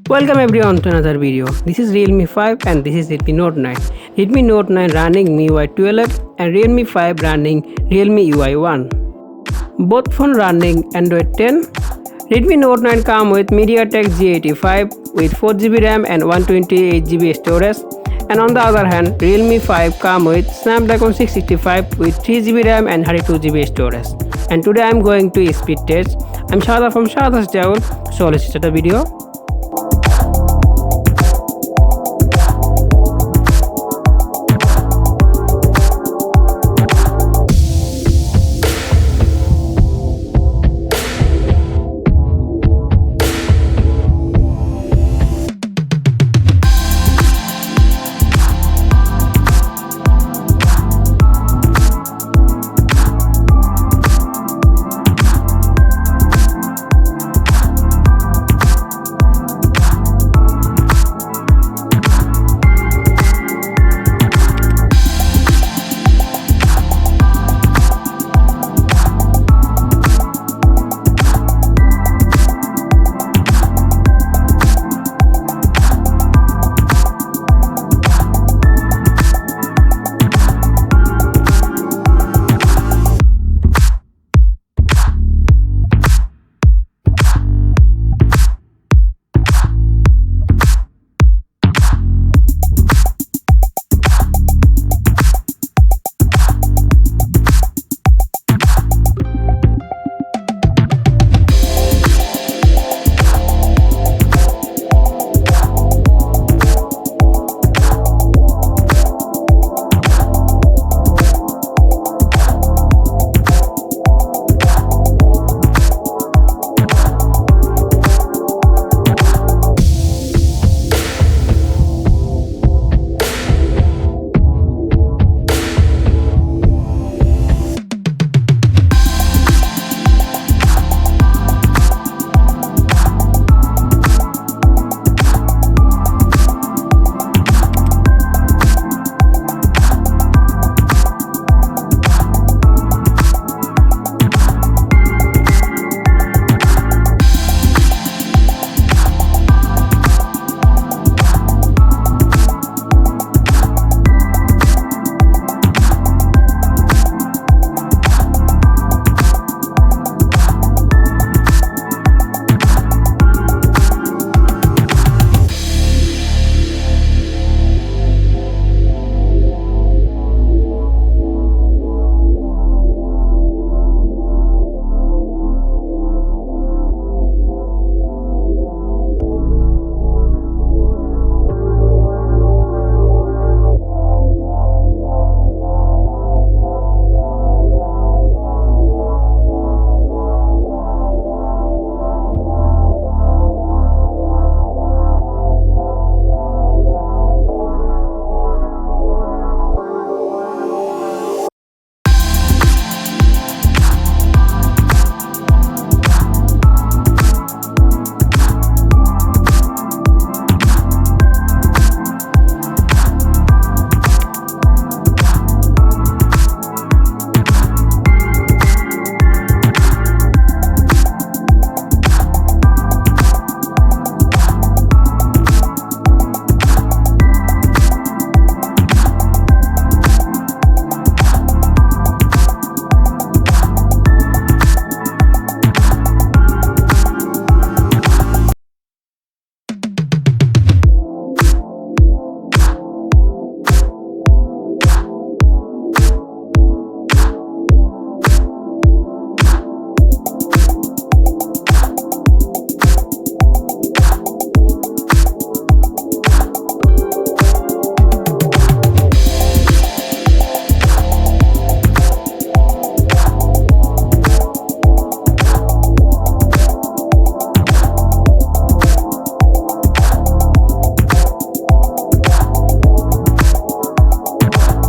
Welcome everyone to another video. This is Realme 5 and this is Redmi Note 9. Redmi Note 9 running Miui12 and Realme 5 running Realme UI1. Both phones running Android 10. Redmi Note 9 come with MediaTek G85 with 4GB RAM and 128GB storage. And on the other hand, Realme 5 come with Snapdragon 665 with 3GB RAM and 32GB storage. And today I am going to speed test. I am Shada from SHADAT'S DAYOUT. So let's start the video.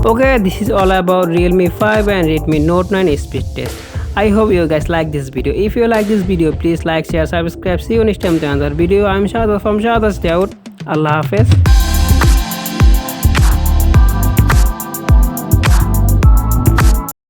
Okay, this is all about Realme 5 and Redmi Note 9 speed test. I hope you guys like this video. If you like this video, please like, share, subscribe. See you next time to another video. I am Shada from SHADAT'S DAYOUT. Allah Hafiz.